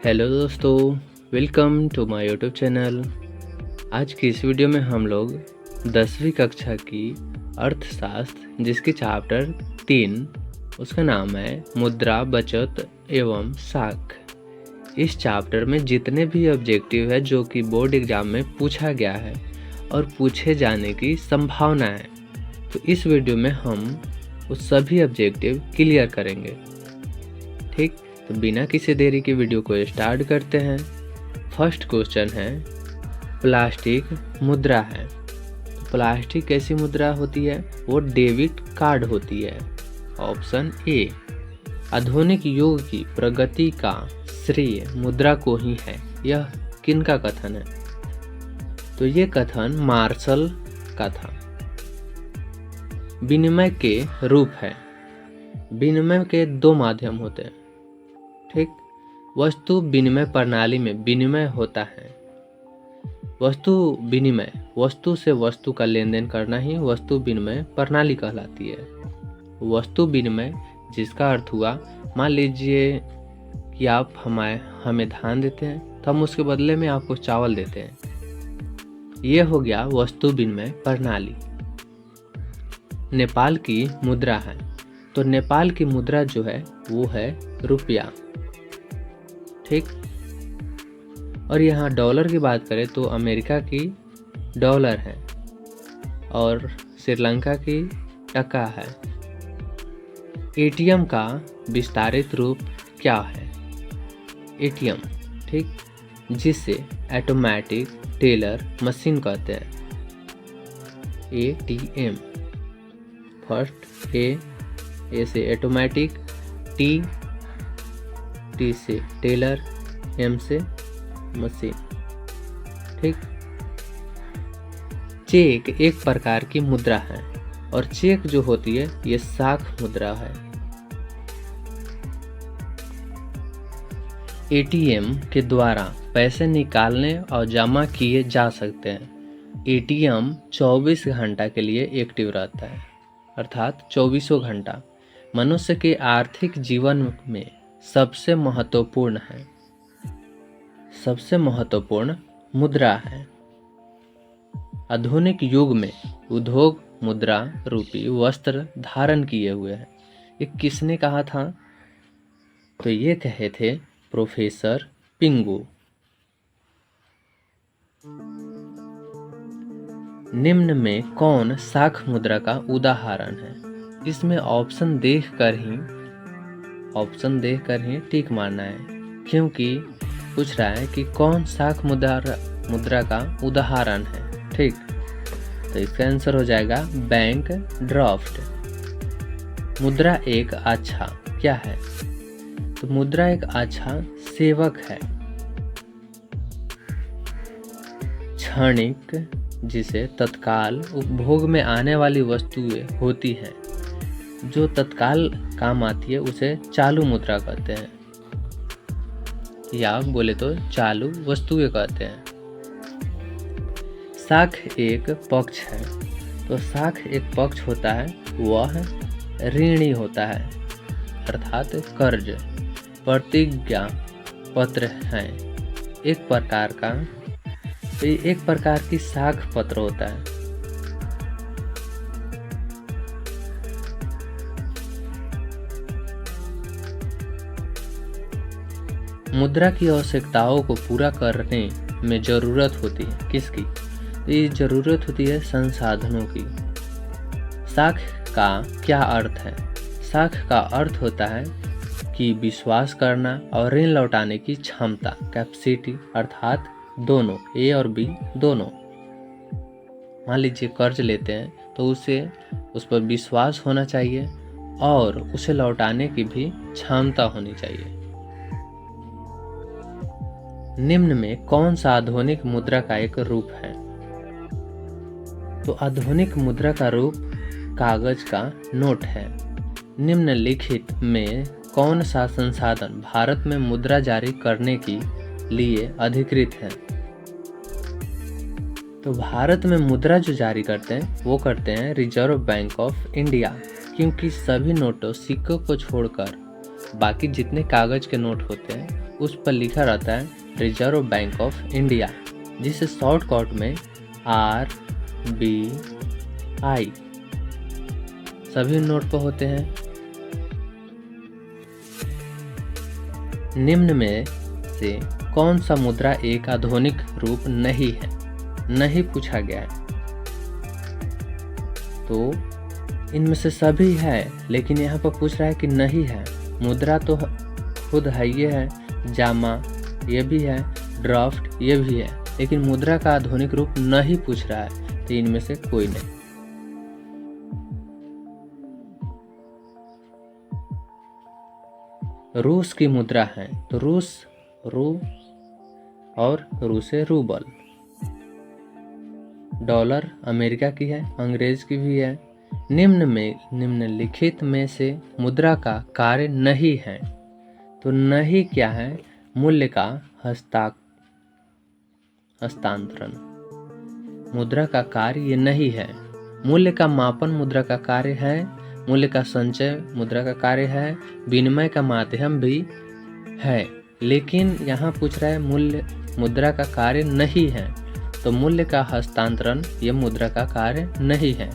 Hello दोस्तों, welcome to my YouTube channel. आज की इस वीडियो में हम लोग 10वीं कक्षा की अर्थशास्त्र जिसकी चैप्टर 3 उसका नाम है मुद्रा, बचत एवं साख। इस चैप्टर में जितने भी ऑब्जेक्टिव है जो कि बोर्ड एग्जाम में पूछा गया है और पूछे जाने की संभावना है, तो इस वीडियो में हम उस सभी ऑब्जेक्टिव क्लियर करेंगे। ठीक, तो बिना किसी देरी के वीडियो को स्टार्ट करते हैं। फर्स्ट क्वेश्चन है, प्लास्टिक मुद्रा है। तो प्लास्टिक कैसी मुद्रा होती है? वो डेबिट कार्ड होती है। Option A. आधुनिक युग की प्रगति का श्रेय मुद्रा को ही है। यह किनका कथन है? तो ये कथन मार्शल का था। विनिमय के रूप है। विनिमय के दो माध्यम होते हैं। ठीक, वस्तु विनिमय प्रणाली में विनिमय होता है। वस्तु विनिमय, वस्तु से वस्तु का लेन देन करना ही वस्तु विनिमय प्रणाली कहलाती है। वस्तु विनिमय जिसका अर्थ हुआ, मान लीजिए कि आप हमें धान देते हैं तो हम उसके बदले में आपको चावल देते हैं। ये हो गया वस्तु विनिमय प्रणाली। नेपाल की मुद्रा है। तो नेपाल की मुद्रा जो है वो है रुपया। ठीक, और यहाँ डॉलर की बात करें तो अमेरिका की डॉलर है और श्रीलंका की टका है। एटीएम का विस्तारित रूप क्या है? एटीएम, ठीक, जिसे ऑटोमेटिक टेलर मशीन कहते हैं। एटीएम, फर्स्ट ए से ऑटोमेटिक, टी से टेलर, एम से मशीन। ठीक, चेक एक प्रकार की मुद्रा है और चेक जो होती है ये साख मुद्रा है। एटीएम के द्वारा पैसे निकालने और जमा किए जा सकते हैं। एटीएम 24 घंटा के लिए एक्टिव रहता है, अर्थात 24 घंटा मनुष्य के आर्थिक जीवन में सबसे महत्वपूर्ण है। सबसे महत्वपूर्ण मुद्रा है। आधुनिक युग में उद्योग मुद्रा रूपी वस्त्र धारण किए हुए हैं। ये किसने कहा था? तो ये कहे थे प्रोफेसर पिंगू। निम्न में कौन साख मुद्रा का उदाहरण है? इसमें ऑप्शन देखकर ही टिक मारना है, क्योंकि पूछ रहा है कि कौन साख मुद्रा का उदाहरण है। ठीक, तो इसका आंसर हो जाएगा बैंक ड्राफ्ट। मुद्रा एक अच्छा क्या है? तो मुद्रा एक अच्छा सेवक है। क्षणिक, जिसे तत्काल उपभोग में आने वाली वस्तुएं होती हैं, जो तत्काल काम आती है उसे चालू मुद्रा कहते हैं, या बोले तो चालू वस्तुएं कहते हैं। साख एक पक्ष है। तो साख एक पक्ष होता है, वह ऋणी होता है, अर्थात कर्ज, प्रतिज्ञा पत्र है। एक प्रकार की साख पत्र होता है। मुद्रा की आवश्यकताओं को पूरा करने में जरूरत होती है किसकी? ये जरूरत होती है संसाधनों की। साख का क्या अर्थ है? साख का अर्थ होता है कि विश्वास करना और ऋण लौटाने की क्षमता, कैपेसिटी, अर्थात दोनों, ए और बी दोनों। मान लीजिए कर्ज लेते हैं तो उस पर विश्वास होना चाहिए और उसे लौटाने की भी क्षमता होनी चाहिए। निम्न में कौन सा आधुनिक मुद्रा का एक रूप है? तो आधुनिक मुद्रा का रूप कागज का नोट है। निम्नलिखित में कौन सा संसाधन भारत में मुद्रा जारी करने के लिए अधिकृत है? तो भारत में मुद्रा जो जारी करते हैं वो करते हैं रिजर्व बैंक ऑफ इंडिया, क्योंकि सभी नोटों, सिक्कों को छोड़कर बाकी जितने कागज के नोट होते हैं उस पर लिखा रहता है रिजर्व बैंक ऑफ इंडिया, जिसे शॉर्टकट में RBI सभी नोट पर होते हैं। निम्न में से कौन सा मुद्रा एक आधुनिक रूप नहीं है? नहीं पूछा गया है, तो इनमें से सभी है, लेकिन यहाँ पर पूछ रहा है कि नहीं है। मुद्रा तो खुद है, ये है जामा, ये भी है ड्राफ्ट, ये भी है, लेकिन मुद्रा का आधुनिक रूप नहीं पूछ रहा है, तो इनमें से कोई नहीं। रूस की मुद्रा है, तो रूस रू और रूसे रूबल। डॉलर अमेरिका की है, अंग्रेज की भी है। निम्नलिखित में से मुद्रा का कार्य नहीं है, तो नहीं क्या है? मूल्य का हस्तांतरण। मुद्रा का कार्य ये नहीं है। मूल्य का मापन मुद्रा का कार्य है, मूल्य का संचय मुद्रा का कार्य है, विनिमय का माध्यम भी है, लेकिन यहाँ पूछ रहा है मूल्य मुद्रा का कार्य नहीं है, तो मूल्य का हस्तांतरण ये मुद्रा का कार्य नहीं है।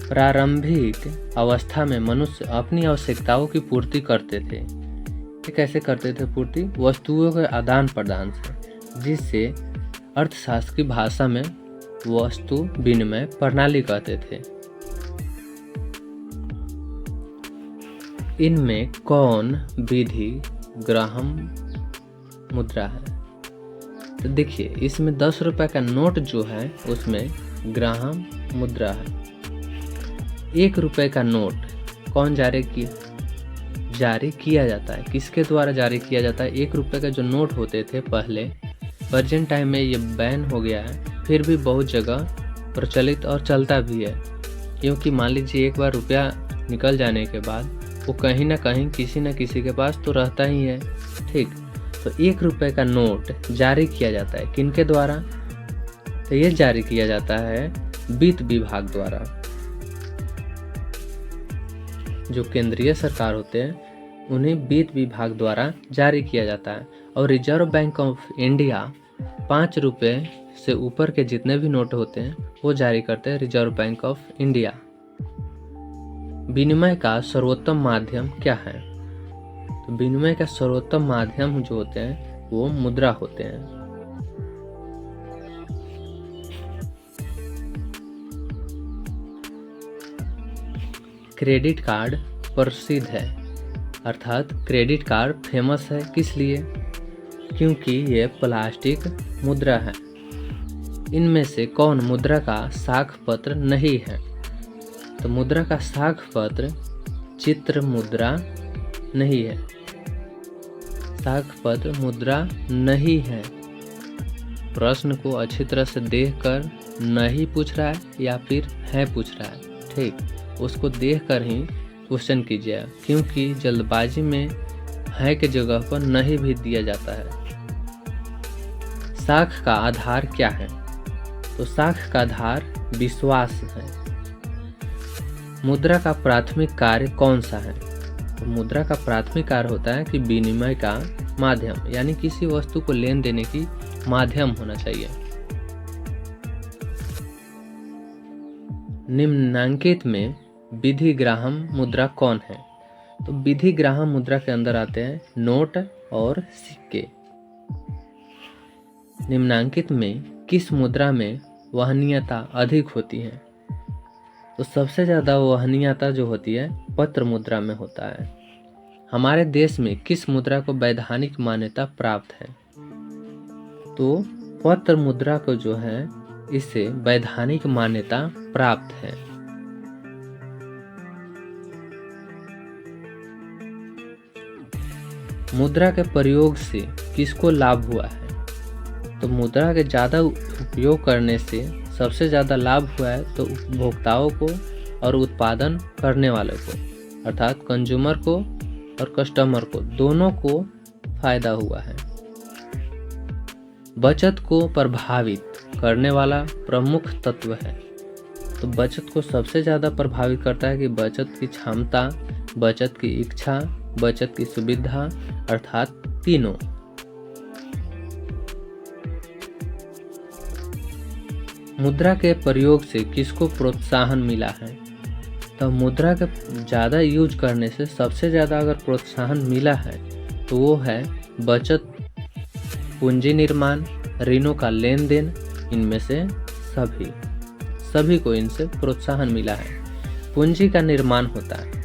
प्रारंभिक अवस्था में मनुष्य अपनी आवश्यकताओं की पूर्ति करते थे। ये कैसे करते थे पूर्ति? वस्तुओं के आदान प्रदान से, जिससे अर्थशास्त्र की भाषा में वस्तु विनिमय प्रणाली कहते थे। इनमें कौन विधि ग्राहम मुद्रा है? तो देखिए, इसमें 10 रुपए का नोट जो है उसमें ग्राहम मुद्रा है। 1 रुपए का नोट कौन जारी किया जाता है? किसके द्वारा जारी किया जाता है? 1 रुपए का जो नोट होते थे पहले, प्रेजेंट टाइम में ये बैन हो गया है, फिर भी बहुत जगह प्रचलित और चलता भी है, क्योंकि मान लीजिए एक बार रुपया निकल जाने के बाद वो कहीं ना कहीं किसी न किसी के पास तो रहता ही है। ठीक, तो 1 रुपए का नोट जारी किया जाता है किनके द्वारा? तो ये जारी किया जाता है वित्त विभाग द्वारा। जो केंद्रीय सरकार होते हैं उन्हें वित्त विभाग द्वारा जारी किया जाता है। और रिजर्व बैंक ऑफ इंडिया 5 रुपए से ऊपर के जितने भी नोट होते हैं वो जारी करते हैं रिजर्व बैंक ऑफ इंडिया। विनिमय का सर्वोत्तम माध्यम क्या है? तो विनिमय का सर्वोत्तम माध्यम जो होते हैं वो मुद्रा होते हैं। क्रेडिट कार्ड प्रसिद्ध है, अर्थात क्रेडिट कार्ड फेमस है किस लिए? क्योंकि ये प्लास्टिक मुद्रा है। इनमें से कौन मुद्रा का साख पत्र नहीं है? तो मुद्रा का साख पत्र चित्र मुद्रा नहीं है। साख पत्र मुद्रा नहीं है। प्रश्न को अच्छी तरह से देखकर नहीं पूछ रहा है या फिर है पूछ रहा है, ठीक, उसको देखकर ही क्वेश्चन कीजिए, क्योंकि जल्दबाजी में है के जगह पर नहीं भी दिया जाता है। साख का आधार क्या है? तो साख का आधार विश्वास है। मुद्रा का प्राथमिक कार्य कौन सा है? तो मुद्रा का प्राथमिक कार्य होता है कि विनिमय का माध्यम, यानी किसी वस्तु को लेन देने की माध्यम होना चाहिए। निम्नांकित में विधि ग्राहम मुद्रा कौन है? तो विधि ग्राहम मुद्रा के अंदर आते हैं नोट और सिक्के। निम्नांकित में किस मुद्रा में वहनीयता अधिक होती है? तो सबसे ज़्यादा वहनीयता जो होती है पत्र मुद्रा में होता है। हमारे देश में किस मुद्रा को वैधानिक मान्यता प्राप्त है? तो पत्र मुद्रा को जो है इसे वैधानिक मान्यता प्राप्त है। मुद्रा के प्रयोग से किसको लाभ हुआ है? तो मुद्रा के ज़्यादा उपयोग करने से सबसे ज़्यादा लाभ हुआ है तो उपभोक्ताओं को और उत्पादन करने वाले को, अर्थात कंज्यूमर को और कस्टमर को, दोनों को फायदा हुआ है। बचत को प्रभावित करने वाला प्रमुख तत्व है। तो बचत को सबसे ज़्यादा प्रभावित करता है कि बचत की क्षमता, बचत की इच्छा, बचत की सुविधा अर्थात तीनों। मुद्रा के प्रयोग से किसको प्रोत्साहन मिला है? तो मुद्रा के ज़्यादा यूज करने से सबसे ज़्यादा अगर प्रोत्साहन मिला है तो वो है बचत, पूंजी निर्माण, ऋणों का लेन देन। इनमें से सभी को इनसे प्रोत्साहन मिला है। पूंजी का निर्माण होता है।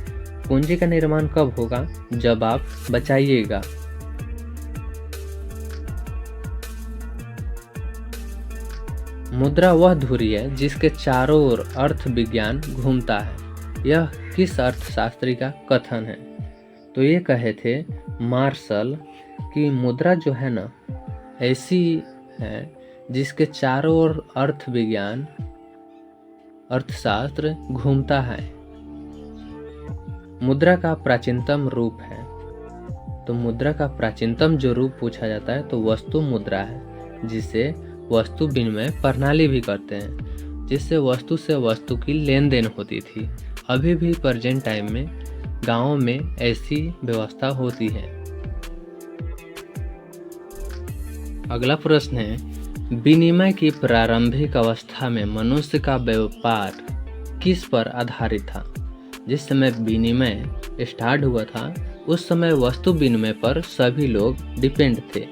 पूंजी का निर्माण कब होगा? जब आप बचाइएगा। मुद्रा वह धुरी है जिसके चारों ओर अर्थ विज्ञान घूमता है। यह किस अर्थशास्त्री का कथन है? तो ये कहे थे मार्शल कि मुद्रा जो है ना ऐसी है जिसके चारों ओर अर्थ विज्ञान अर्थशास्त्र घूमता है। मुद्रा का प्राचीनतम रूप है। तो मुद्रा का प्राचीनतम जो रूप पूछा जाता है तो वस्तु मुद्रा है, जिसे वस्तु विनिमय प्रणाली भी कहते हैं, जिससे वस्तु से वस्तु की लेन देन होती थी। अभी भी प्रेजेंट टाइम में गांवों में ऐसी व्यवस्था होती है। अगला प्रश्न है, विनिमय की प्रारंभिक अवस्था में मनुष्य का व्यापार किस पर आधारित था? जिस समय विनिमय स्टार्ट हुआ था उस समय वस्तु विनिमय पर सभी लोग डिपेंड थे।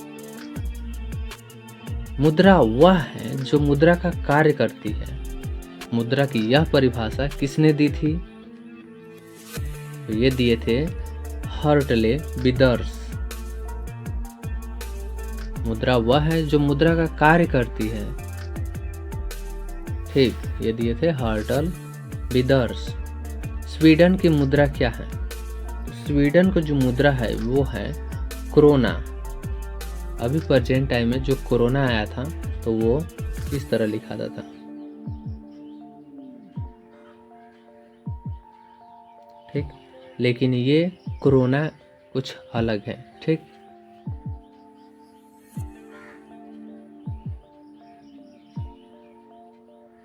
मुद्रा वह है जो मुद्रा का कार्य करती है। मुद्रा की यह परिभाषा किसने दी थी? तो ये दिए थे हर्टले विदर्स। मुद्रा वह है जो मुद्रा का कार्य करती है। ठीक, ये दिए थे हर्टल विदर्स। स्वीडन की मुद्रा क्या है? स्वीडन को जो मुद्रा है वो है क्रोना। अभी प्रेजेंट टाइम में जो कोरोना आया था तो वो इस तरह लिखा था। ठीक, लेकिन ये कोरोना कुछ अलग है। ठीक,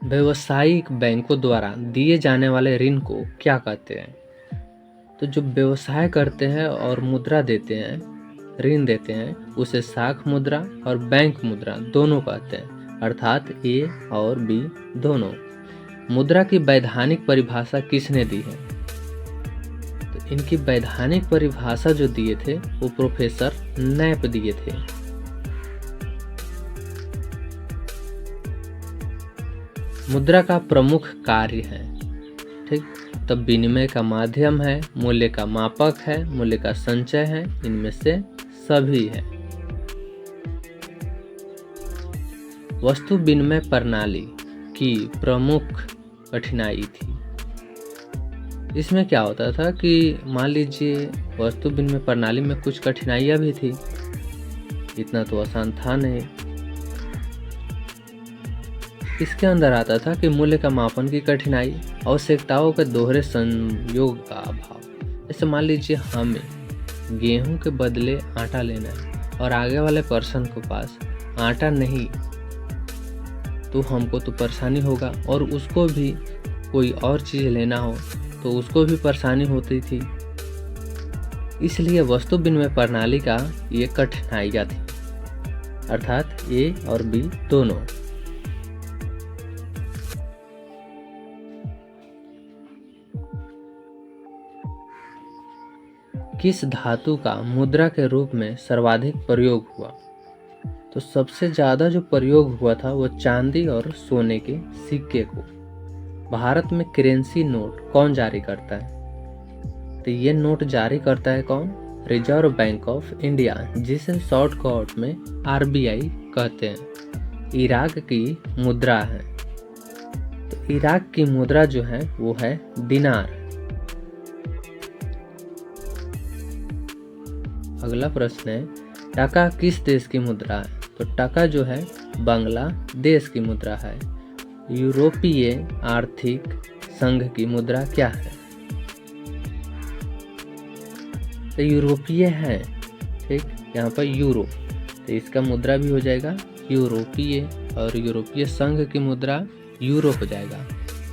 व्यावसायिक बैंकों द्वारा दिए जाने वाले ऋण को क्या कहते हैं? तो जो व्यवसाय करते हैं और मुद्रा देते हैं, ऋण देते हैं, उसे शाख मुद्रा और बैंक मुद्रा दोनों कहते हैं, अर्थात ए और बी दोनों। मुद्रा की वैधानिक परिभाषा किसने दी है? तो इनकी वैधानिक परिभाषा जो दिए थे वो प्रोफेसर नैप दिए थे। मुद्रा का प्रमुख कार्य है। ठीक, तब विनिमय का माध्यम है, मूल्य का मापक है, मूल्य का संचय है, इनमें से सभी है। वस्तु विनिमय प्रणाली की प्रमुख कठिनाई थी। इसमें क्या होता था कि मान लीजिए वस्तु विनिमय प्रणाली में कुछ कठिनाइयां भी थी, इतना तो आसान था नहीं। इसके अंदर आता था कि मूल्य का मापन की कठिनाई, आवश्यकताओं के दोहरे संयोग का अभाव। जैसे मान लीजिए हमें गेहूं के बदले आटा लेना है और आगे वाले पर्सन के पास आटा नहीं, तो हमको तो परेशानी होगा, और उसको भी कोई और चीज़ लेना हो तो उसको भी परेशानी होती थी। इसलिए वस्तु विनिमय प्रणाली का ये कठिनाइयाँ थी, अर्थात ए और बी दोनों। किस धातु का मुद्रा के रूप में सर्वाधिक प्रयोग हुआ? तो सबसे ज़्यादा जो प्रयोग हुआ था वो चांदी और सोने के सिक्के को। भारत में करेंसी नोट कौन जारी करता है? तो ये नोट जारी करता है कौन? रिजर्व बैंक ऑफ इंडिया, जिसे शॉर्टकट में RBI कहते हैं। इराक की मुद्रा है। तो इराक की मुद्रा जो है वो है दिनार। अगला प्रश्न है, टका किस देश की मुद्रा है? तो टका जो है बांग्लादेश की मुद्रा है। यूरोपीय आर्थिक संघ की मुद्रा क्या है? तो यूरोपीय है। ठीक, यहाँ पर यूरो, तो इसका मुद्रा भी हो जाएगा यूरोपीय, और यूरोपीय संघ की मुद्रा यूरो हो जाएगा।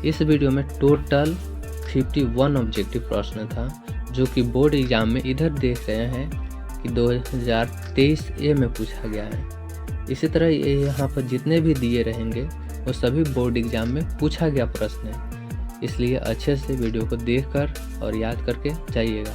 इस वीडियो में टोटल 51 ऑब्जेक्टिव प्रश्न था, जो कि बोर्ड एग्जाम में इधर देख रहे हैं कि 2023 ए में पूछा गया है। इसी तरह ये यहाँ पर जितने भी दिए रहेंगे वो सभी बोर्ड एग्ज़ाम में पूछा गया प्रश्न है, इसलिए अच्छे से वीडियो को देखकर और याद करके जाइएगा।